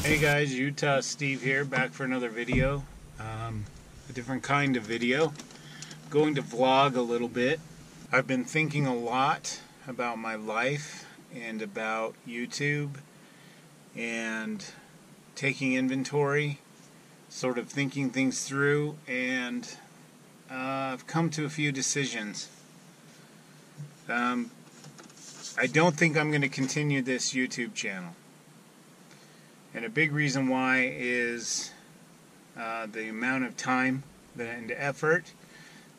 Hey guys, Utah Steve here, back for another video. A different kind of video. Going to vlog a little bit. I've been thinking a lot about my life and about YouTube and taking inventory, sort of thinking things through, and I've come to a few decisions. I don't think I'm going to continue this YouTube channel. And a big reason why is the amount of time and effort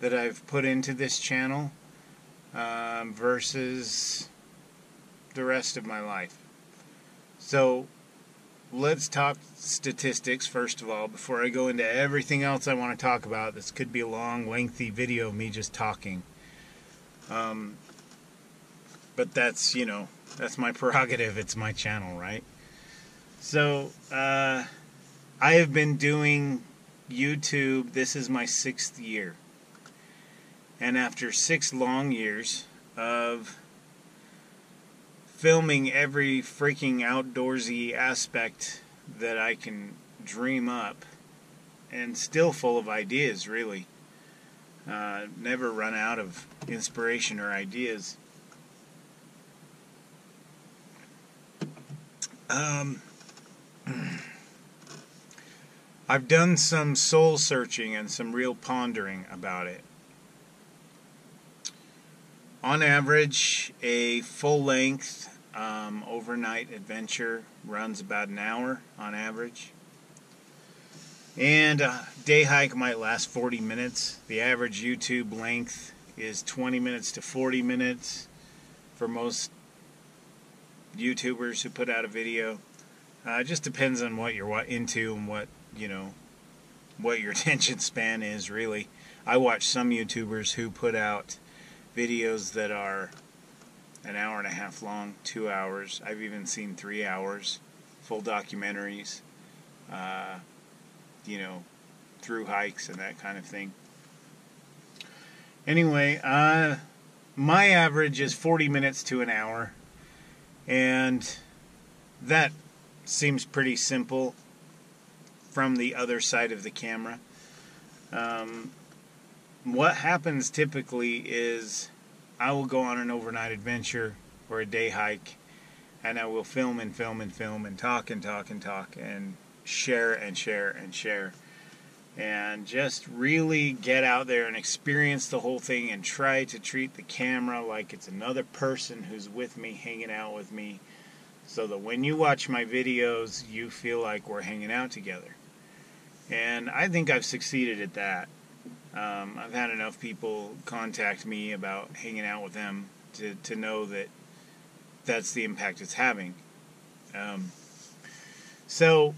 that I've put into this channel versus the rest of my life. So let's talk statistics first of all before I go into everything else I want to talk about. This could be a long, lengthy video of me just talking. But that's, that's my prerogative. It's my channel, right? So, I have been doing YouTube, this is my 6th year. And after 6 long years of filming every freaking outdoorsy aspect that I can dream up, and still full of ideas, really. Never run out of inspiration or ideas. I've done some soul searching and some real pondering about it. On average, a full-length overnight adventure runs about an hour on average. And a day hike might last 40 minutes. The average YouTube length is 20 minutes to 40 minutes for most YouTubers who put out a video. It just depends on what you're into and what your attention span is, really. I watch some YouTubers who put out videos that are an hour and a half long, 2 hours. I've even seen 3 hours, full documentaries, through hikes and that kind of thing. Anyway, my average is 40 minutes to an hour, and that seems pretty simple from the other side of the camera. What happens typically is I will go on an overnight adventure or a day hike, and I will film and film and film and talk and talk and talk and share and share and share, and just really get out there and experience the whole thing and try to treat the camera like it's another person who's with me, hanging out with me, so that when you watch my videos, you feel like we're hanging out together. And I think I've succeeded at that. I've had enough people contact me about hanging out with them to know that that's the impact it's having. So,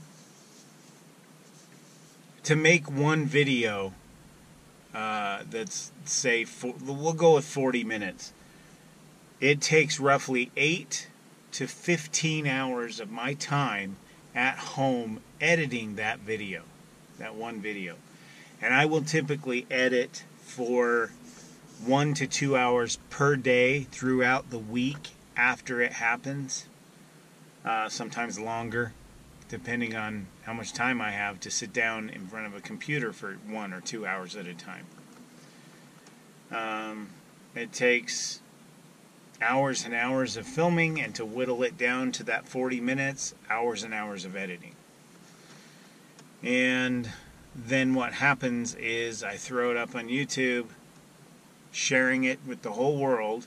to make one video that's, say, we'll go with 40 minutes, it takes roughly 8 to 15 hours of my time at home editing that video, that one video. And I will typically edit for 1 to 2 hours per day throughout the week after it happens, sometimes longer, depending on how much time I have to sit down in front of a computer for 1 or 2 hours at a time. It takes hours and hours of filming, and to whittle it down to that 40 minutes, hours and hours of editing. And then what happens is I throw it up on YouTube, sharing it with the whole world,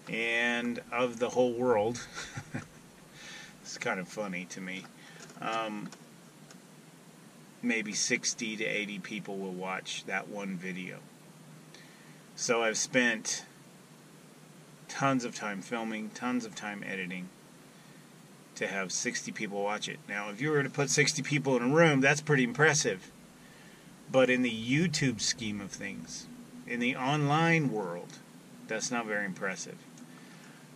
and of the whole world, it's kind of funny to me, maybe 60 to 80 people will watch that one video. So I've spent tons of time filming, tons of time editing to have 60 people watch it. Now, if you were to put 60 people in a room, that's pretty impressive. But in the YouTube scheme of things, in the online world, that's not very impressive.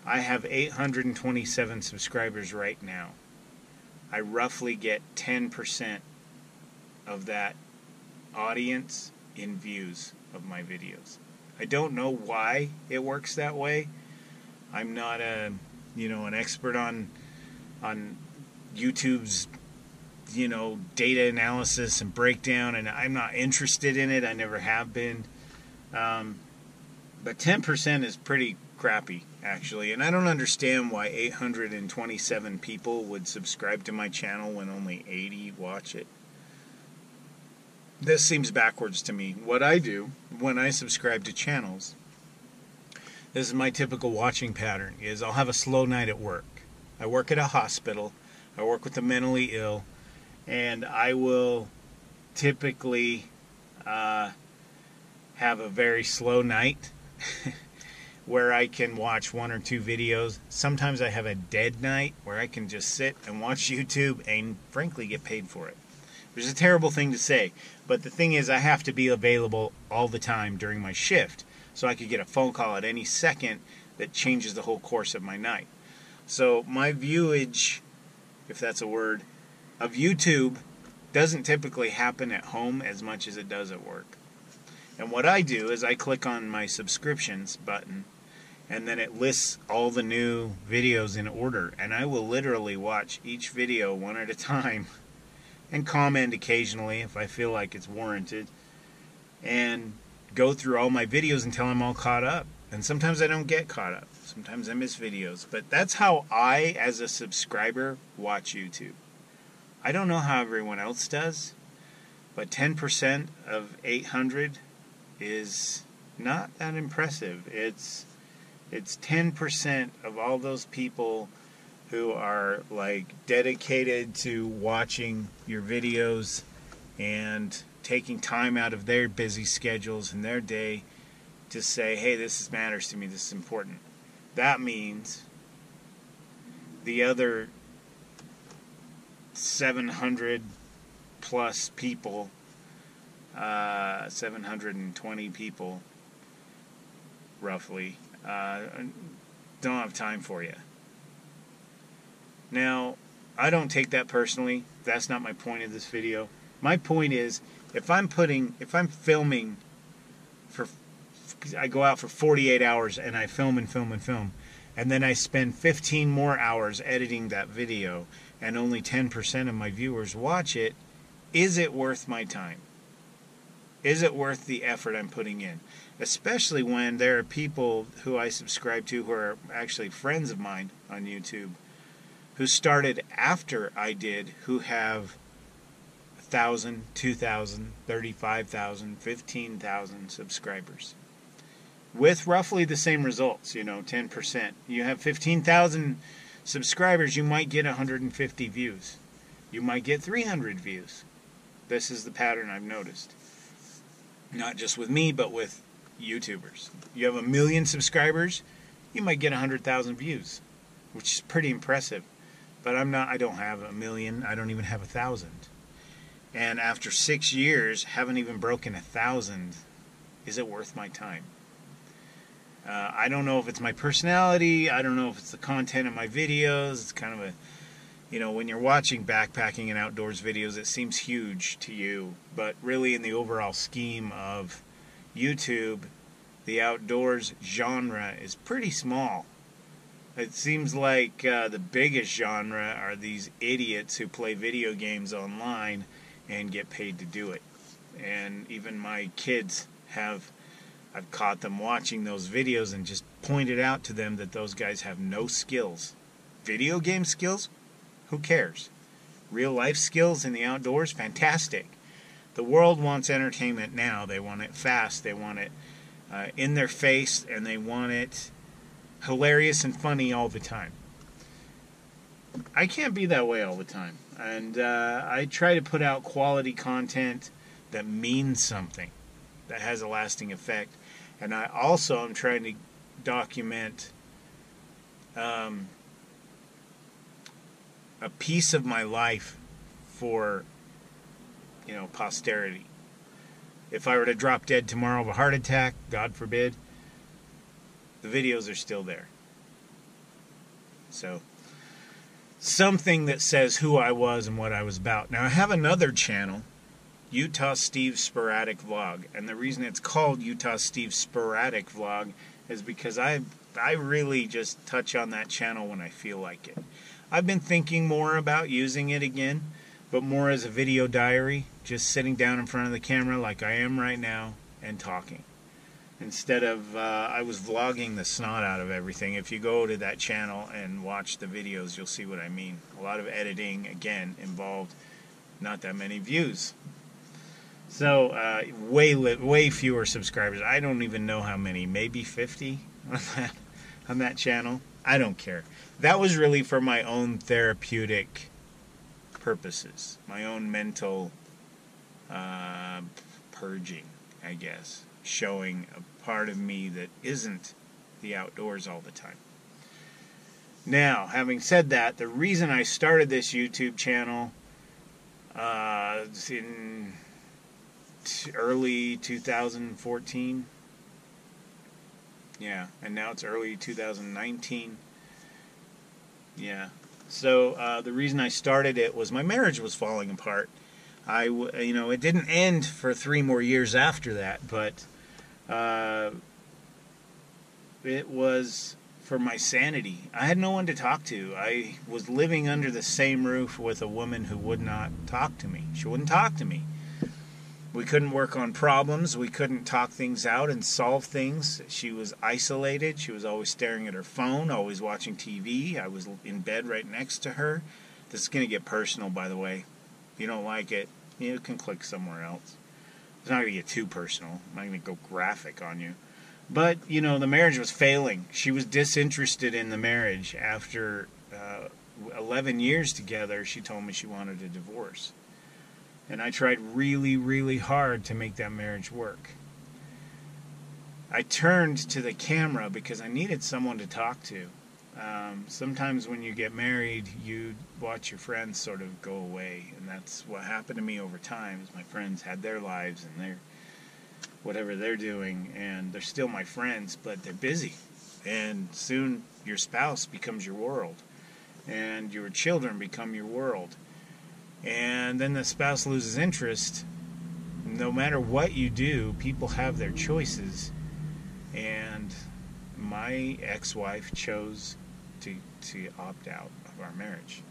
I have 827 subscribers right now. I roughly get 10% of that audience in views of my videos. I don't know why it works that way. I'm not an expert on YouTube's, data analysis and breakdown, and I'm not interested in it. I never have been. But 10% is pretty crappy, actually, and I don't understand why 827 people would subscribe to my channel when only 80 watch it. This seems backwards to me. What I do when I subscribe to channels, this is my typical watching pattern, is I'll have a slow night at work. I work at a hospital. I work with the mentally ill, and I will typically have a very slow night where I can watch 1 or 2 videos. Sometimes I have a dead night where I can just sit and watch YouTube and frankly get paid for it. Which is a terrible thing to say, but the thing is I have to be available all the time during my shift, so I could get a phone call at any second that changes the whole course of my night. So my viewage, if that's a word, of YouTube doesn't typically happen at home as much as it does at work. And what I do is I click on my subscriptions button, and then it lists all the new videos in order, and I will literally watch each video one at a time and comment occasionally if I feel like it's warranted, and go through all my videos until I'm all caught up. And sometimes I don't get caught up. Sometimes I miss videos. But that's how I, as a subscriber, watch YouTube. I don't know how everyone else does, but 10% of 800 is not that impressive. It's 10% of all those people who are like dedicated to watching your videos and taking time out of their busy schedules and their day to say, hey, this matters to me, this is important. That means the other 700 plus people, 720 people roughly, don't have time for you. Now, I don't take that personally. That's not my point of this video. My point is, if I'm filming I go out for 48 hours and I film and film and film, and then I spend 15 more hours editing that video, and only 10% of my viewers watch it, is it worth my time? Is it worth the effort I'm putting in? Especially when there are people who I subscribe to who are actually friends of mine on YouTube, who started after I did, who have 1,000, 2,000, 35,000, 15,000 subscribers. With roughly the same results, 10%. You have 15,000 subscribers, you might get 150 views. You might get 300 views. This is the pattern I've noticed. Not just with me, but with YouTubers. You have 1 million subscribers, you might get 100,000 views, which is pretty impressive. But I don't have 1 million, I don't even have 1,000. And after 6 years, haven't even broken 1,000. Is it worth my time? I don't know if it's my personality, I don't know if it's the content of my videos. It's kind of a, when you're watching backpacking and outdoors videos, it seems huge to you. But really in the overall scheme of YouTube, the outdoors genre is pretty small. It seems like the biggest genre are these idiots who play video games online and get paid to do it. And even my kids I've caught them watching those videos and just pointed out to them that those guys have no skills. Video game skills? Who cares? Real life skills in the outdoors? Fantastic. The world wants entertainment now. They want it fast. They want it in their face, and they want it hilarious and funny all the time. I can't be that way all the time. And I try to put out quality content that means something, that has a lasting effect. And I also am trying to document a piece of my life for, posterity. If I were to drop dead tomorrow of a heart attack, God forbid, the videos are still there. So, something that says who I was and what I was about. Now, I have another channel, Utah Steve Sporadic Vlog, and the reason it's called Utah Steve Sporadic Vlog is because I really just touch on that channel when I feel like it. I've been thinking more about using it again, but more as a video diary, just sitting down in front of the camera like I am right now and talking. Instead of, I was vlogging the snot out of everything. If you go to that channel and watch the videos, you'll see what I mean. A lot of editing, again, involved not that many views. So, way fewer subscribers. I don't even know how many, maybe 50 on that channel. I don't care. That was really for my own therapeutic purposes, my own mental purging, I guess, showing a part of me that isn't the outdoors all the time. Now, having said that, the reason I started this YouTube channel in early 2014, yeah, and now it's early 2019. Yeah. So the reason I started it was my marriage was falling apart. It didn't end for 3 more years after that, but it was for my sanity. I had no one to talk to. I was living under the same roof with a woman who would not talk to me. She wouldn't talk to me. We couldn't work on problems. We couldn't talk things out and solve things. She was isolated. She was always staring at her phone, always watching TV. I was in bed right next to her. This is going to get personal, by the way. If you don't like it, you can click somewhere else. It's not going to get too personal. I'm not going to go graphic on you. But, the marriage was failing. She was disinterested in the marriage. After 11 years together, she told me she wanted a divorce. And I tried really, really hard to make that marriage work. I turned to the camera because I needed someone to talk to. Sometimes when you get married, you watch your friends sort of go away. And that's what happened to me over time, is my friends had their lives and their whatever they're doing. And they're still my friends, but they're busy. And soon your spouse becomes your world. And your children become your world. And then the spouse loses interest. No matter what you do, people have their choices. And my ex-wife chose to opt out of our marriage.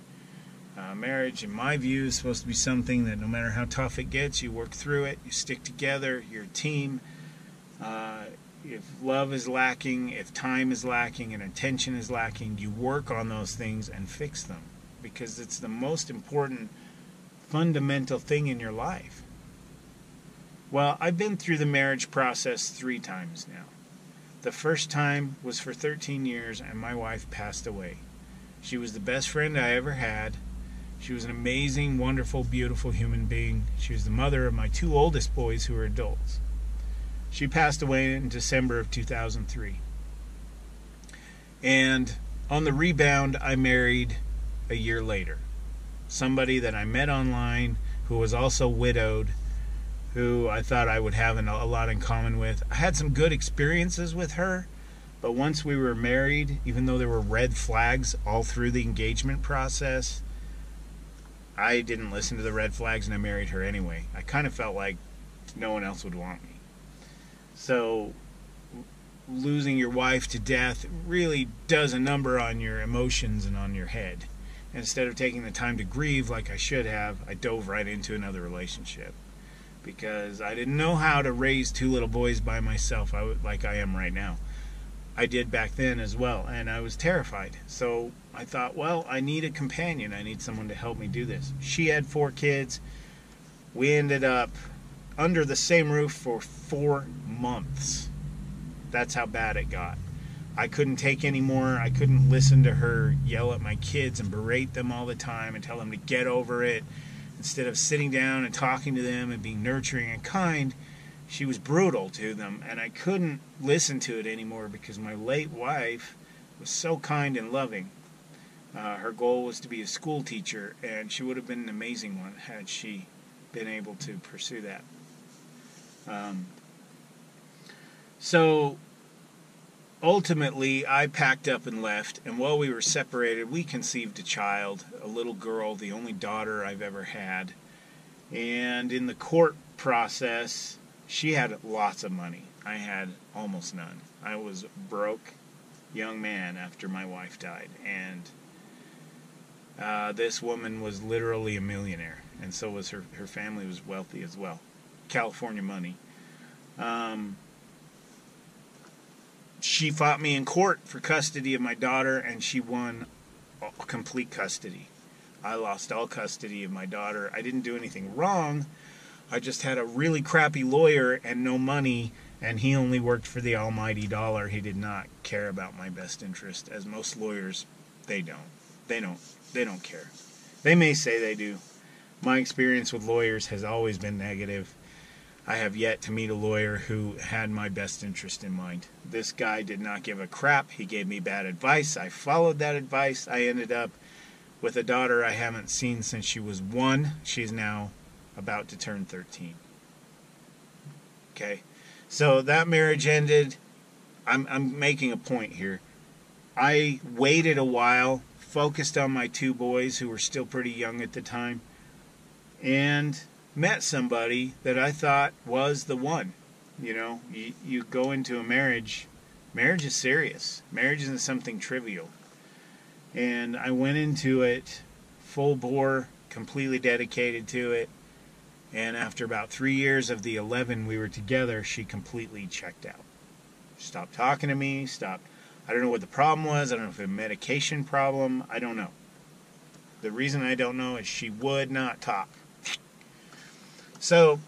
Marriage, in my view, is supposed to be something that no matter how tough it gets, you work through it, you stick together, you're a team. If love is lacking, if time is lacking, and attention is lacking, you work on those things and fix them. Because it's the most important fundamental thing in your life. Well, I've been through the marriage process 3 times now. The first time was for 13 years and my wife passed away. She was the best friend I ever had. She was an amazing, wonderful, beautiful human being. She was the mother of my 2 oldest boys who are adults. She passed away in December of 2003. And on the rebound, I married a year later. Somebody that I met online who was also widowed, who I thought I would have a lot in common with. I had some good experiences with her, but once we were married, even though there were red flags all through the engagement process, I didn't listen to the red flags and I married her anyway. I kind of felt like no one else would want me. So losing your wife to death really does a number on your emotions and on your head. Instead of taking the time to grieve like I should have, I dove right into another relationship. Because I didn't know how to raise 2 little boys by myself like I am right now. I did back then as well, and I was terrified. So I thought, well, I need a companion. I need someone to help me do this. She had 4 kids. We ended up under the same roof for 4 months. That's how bad it got. I couldn't take any more. I couldn't listen to her yell at my kids and berate them all the time and tell them to get over it. Instead of sitting down and talking to them and being nurturing and kind, she was brutal to them. And I couldn't listen to it anymore because my late wife was so kind and loving. Her goal was to be a school teacher, and she would have been an amazing one had she been able to pursue that. So ultimately, I packed up and left, and while we were separated, we conceived a child, a little girl, the only daughter I've ever had. And in the court process, she had lots of money. I had almost none. I was a broke young man after my wife died, and This woman was literally a millionaire, and so was her family was wealthy as well. California money. She fought me in court for custody of my daughter, and she won complete custody. I lost all custody of my daughter. I didn't do anything wrong. I just had a really crappy lawyer and no money, and he only worked for the almighty dollar. He did not care about my best interest, as most lawyers, they don't. They don't care. They may say they do. My experience with lawyers has always been negative. I have yet to meet a lawyer who had my best interest in mind. This guy did not give a crap. He gave me bad advice. I followed that advice. I ended up with a daughter I haven't seen since she was 1. She's now about to turn 13. Okay? So that marriage ended. I'm making a point here. I waited a while, focused on my 2 boys who were still pretty young at the time, and met somebody that I thought was the one. You know, you go into a marriage is serious. Marriage isn't something trivial. And I went into it full bore, completely dedicated to it. And after about 3 years of the 11 we were together, she completely checked out. Stopped talking to me, I don't know what the problem was. I don't know if it was a medication problem. I don't know. The reason I don't know is she would not talk. So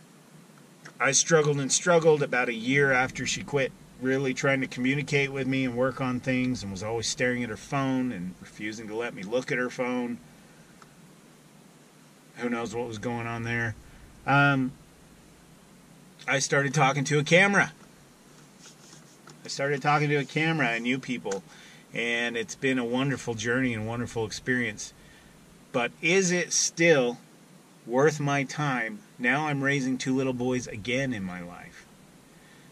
I struggled and struggled about a year after she quit really trying to communicate with me and work on things, and was always staring at her phone and refusing to let me look at her phone. Who knows what was going on there. I started talking to a camera. I knew people, and it's been a wonderful journey and wonderful experience. But is it still worth my time? Now I'm raising 2 little boys again in my life.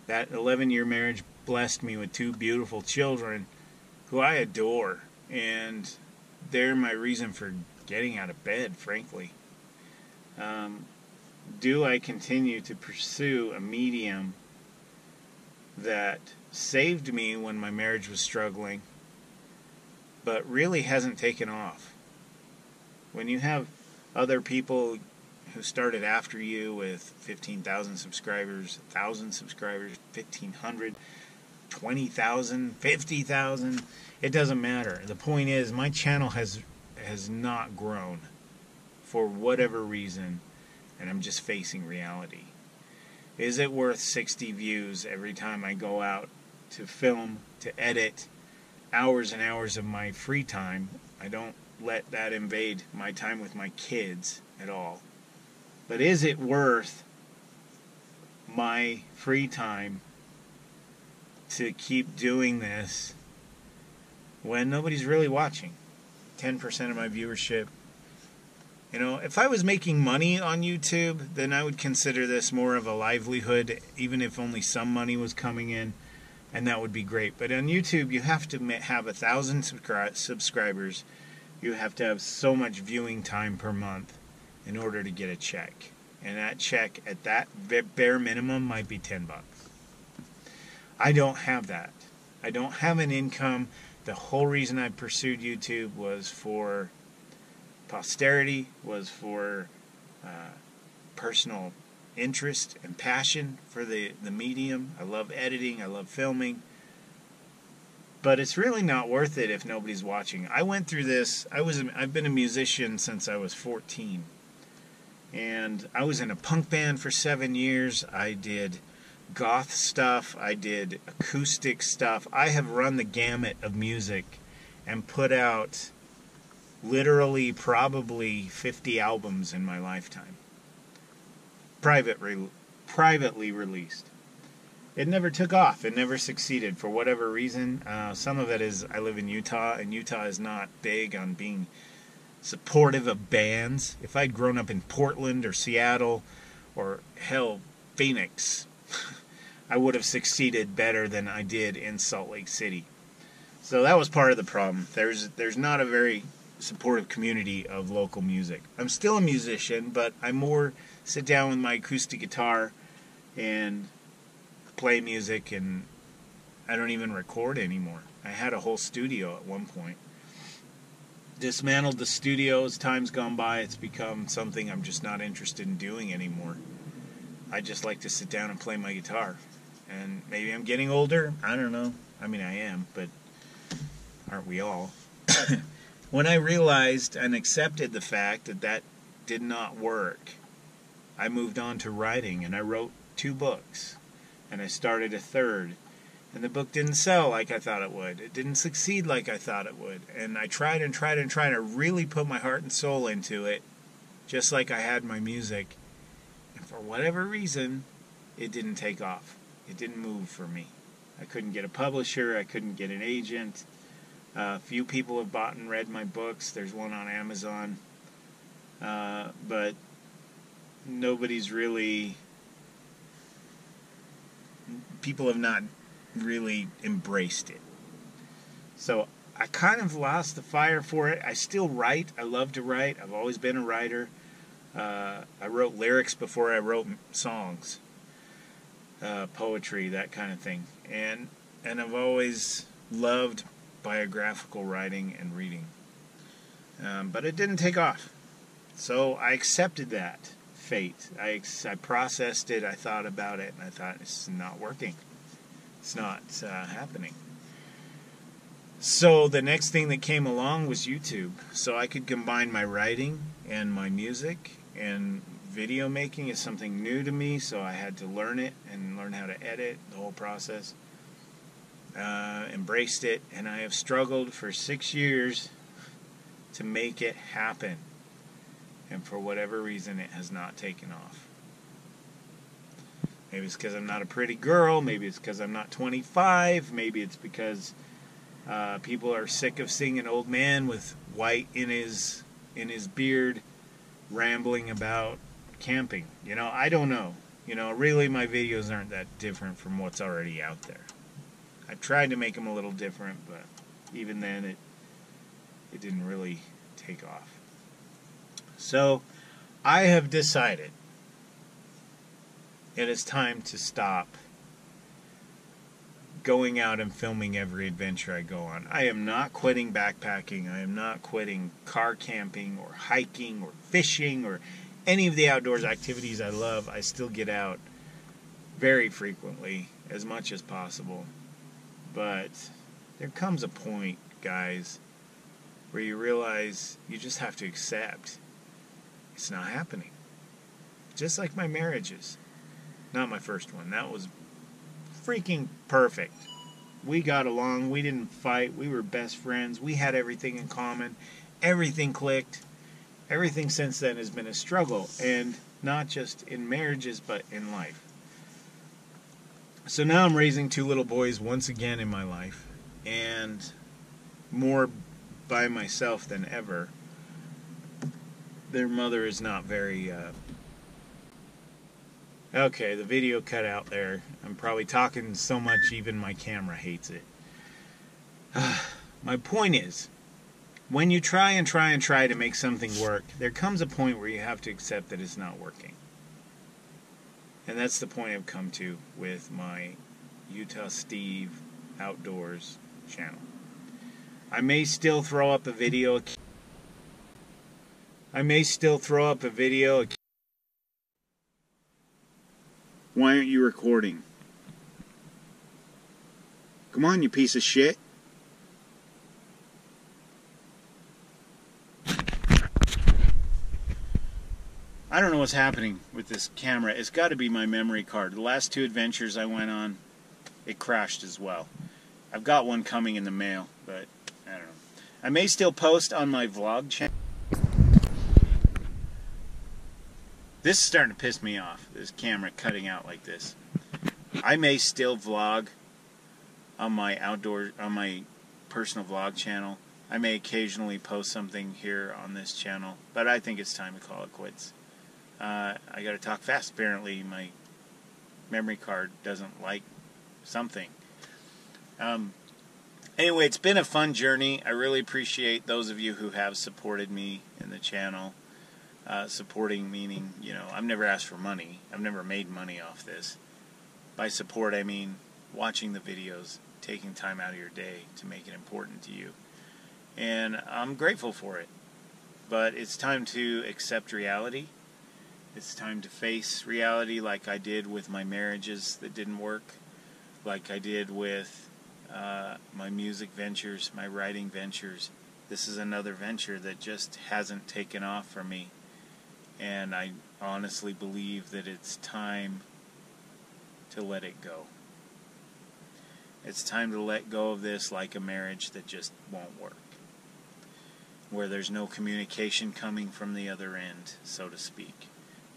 That 11-year marriage blessed me with 2 beautiful children who I adore, and they're my reason for getting out of bed, frankly. Do I continue to pursue a medium that saved me when my marriage was struggling, but really hasn't taken off? When you have other people who started after you with 15,000 subscribers, 1,000 subscribers, 1,500, 20,000, 50,000, it doesn't matter. The point is, my channel has not grown for whatever reason, and I'm just facing reality. Is it worth 60 views every time I go out to film, to edit, hours and hours of my free time? I don't let that invade my time with my kids at all. But is it worth my free time to keep doing this when nobody's really watching? 10% of my viewership. You know, if I was making money on YouTube, then I would consider this more of a livelihood, even if only some money was coming in, and that would be great. But on YouTube, you have to have 1,000 subscribers. You have to have so much viewing time per month in order to get a check. And that check at that bare minimum might be $10. I don't have that. I don't have an income. The whole reason I pursued YouTube was for posterity, was for personal interest and passion for the medium. I love editing. I love filming. But it's really not worth it if nobody's watching. I went through this. I've been a musician since I was 14. And I was in a punk band for 7 years. I did goth stuff. I did acoustic stuff. I have run the gamut of music and put out literally probably 50 albums in my lifetime. Privately released. It never took off. It never succeeded for whatever reason. Some of it is I live in Utah, and Utah is not big on being supportive of bands. If I'd grown up in Portland or Seattle or hell, Phoenix, I would have succeeded better than I did in Salt Lake City. So that was part of the problem. There's not a very supportive community of local music. I'm still a musician, but I more sit down with my acoustic guitar and play music, and I don't even record anymore. I had a whole studio at one point. dismantled the studio as time's gone by. It's become something I'm just not interested in doing anymore. I just like to sit down and play my guitar. And maybe I'm getting older. I don't know. I mean, I am, but aren't we all? When I realized and accepted the fact that that did not work, I moved on to writing, and I wrote 2 books. And I started a 3rd. And the book didn't sell like I thought it would. It didn't succeed like I thought it would. And I tried and tried and tried to really put my heart and soul into it, just like I had my music. And for whatever reason, it didn't take off. It didn't move for me. I couldn't get a publisher. I couldn't get an agent. A few people have bought and read my books. There's one on Amazon. But nobody's really... People have not really embraced it. So I kind of lost the fire for it. I still write. I love to write. I've always been a writer. I wrote lyrics before I wrote songs, poetry, that kind of thing. And I've always loved biographical writing and reading. But it didn't take off. So I accepted that fate. I processed it. I thought about it, and I thought, it's not working. It's not happening. So the next thing that came along was YouTube. So I could combine my writing and my music, and video making is something new to me, so I had to learn it and learn how to edit, the whole process. Embraced it, and I have struggled for 6 years to make it happen. And for whatever reason, it has not taken off. Maybe it's because I'm not a pretty girl. Maybe it's because I'm not 25. Maybe it's because people are sick of seeing an old man with white in his beard rambling about camping. You know, I don't know. You know, really my videos aren't that different from what's already out there. I tried to make them a little different, but even then it didn't really take off. So I have decided it is time to stop going out and filming every adventure I go on. I am not quitting backpacking. I am not quitting car camping or hiking or fishing or any of the outdoors activities I love. I still get out very frequently, as much as possible. But there comes a point, guys, where you realize you just have to accept it's not happening. Just like my marriages. Not my first one. That was freaking perfect. We got along. We didn't fight. We were best friends. We had everything in common. Everything clicked. Everything since then has been a struggle. And not just in marriages, but in life. So now I'm raising 2 little boys once again in my life. And more by myself than ever. Their mother is not very... Okay, the video cut out there. I'm probably talking so much even my camera hates it. My point is, when you try and try and try to make something work, there comes a point where you have to accept that it's not working. And that's the point I've come to with my Utah Steve Outdoors channel. I may still throw up a video. Why aren't you recording? Come on, you piece of shit. I don't know what's happening with this camera. It's got to be my memory card. The last 2 adventures I went on, it crashed as well. I've got one coming in the mail, but I don't know. I may still post on my vlog channel. This is starting to piss me off, this camera cutting out like this. I may still vlog on my personal vlog channel. I may occasionally post something here on this channel, but I think it's time to call it quits. I gotta talk fast. Apparently my memory card doesn't like something. Anyway, it's been a fun journey. I really appreciate those of you who have supported me in the channel. Supporting meaning, you know, I've never asked for money. I've never made money off this. By support, I mean watching the videos, taking time out of your day to make it important to you. And I'm grateful for it. But it's time to accept reality. It's time to face reality like I did with my marriages that didn't work, like I did with my music ventures, my writing ventures. This is another venture that just hasn't taken off for me. And I honestly believe that it's time to let it go. It's time to let go of this like a marriage that just won't work, where there's no communication coming from the other end, so to speak.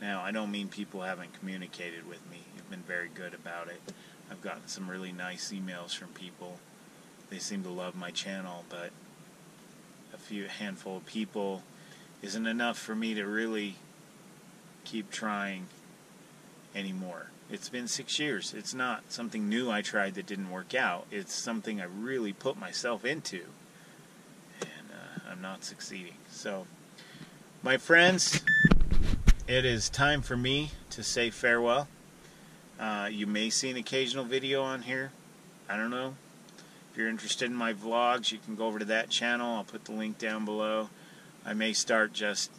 Now, I don't mean people haven't communicated with me. You've been very good about it. I've gotten some really nice emails from people. They seem to love my channel, but a handful of people isn't enough for me to really keep trying anymore. It's been 6 years. It's not something new I tried that didn't work out. It's something I really put myself into, and I'm not succeeding. So, my friends, it is time for me to say farewell. You may see an occasional video on here. I don't know. If you're interested in my vlogs, you can go over to that channel. I'll put the link down below. I may start just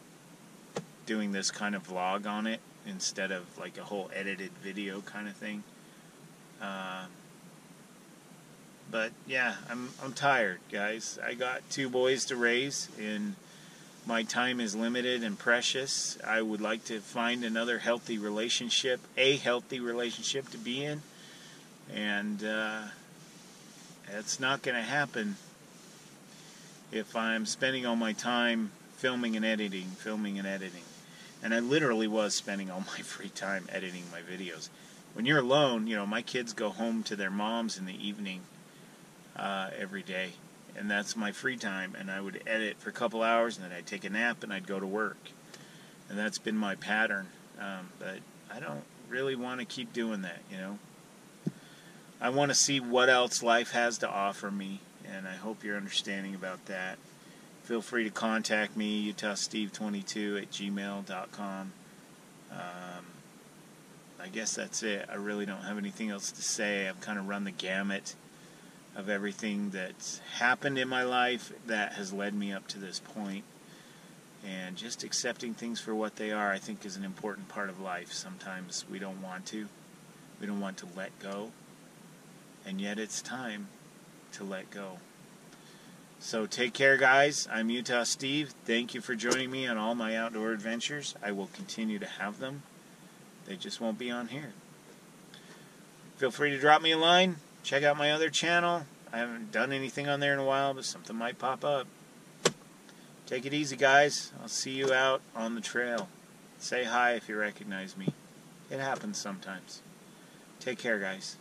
doing this kind of vlog on it instead of like a whole edited video kind of thing. But yeah, I'm tired, guys. I got 2 boys to raise, and my time is limited and precious. I would like to find another healthy relationship, a healthy relationship to be in, and it's not going to happen if I'm spending all my time filming and editing. And I literally was spending all my free time editing my videos. When you're alone, you know, my kids go home to their moms in the evening every day, and that's my free time, and I would edit for a couple hours, and then I'd take a nap, and I'd go to work. And that's been my pattern, but I don't really want to keep doing that, you know. I want to see what else life has to offer me, and I hope you're understanding about that. Feel free to contact me, utahsteve22@gmail.com. I guess that's it. I really don't have anything else to say. I've kind of run the gamut of everything that's happened in my life that has led me up to this point. And just accepting things for what they are, I think, is an important part of life. Sometimes we don't want to. We don't want to let go. And yet it's time to let go. So take care, guys. I'm Utah Steve. Thank you for joining me on all my outdoor adventures. I will continue to have them. They just won't be on here. Feel free to drop me a line. Check out my other channel. I haven't done anything on there in a while, but something might pop up. Take it easy, guys. I'll see you out on the trail. Say hi if you recognize me. It happens sometimes. Take care, guys.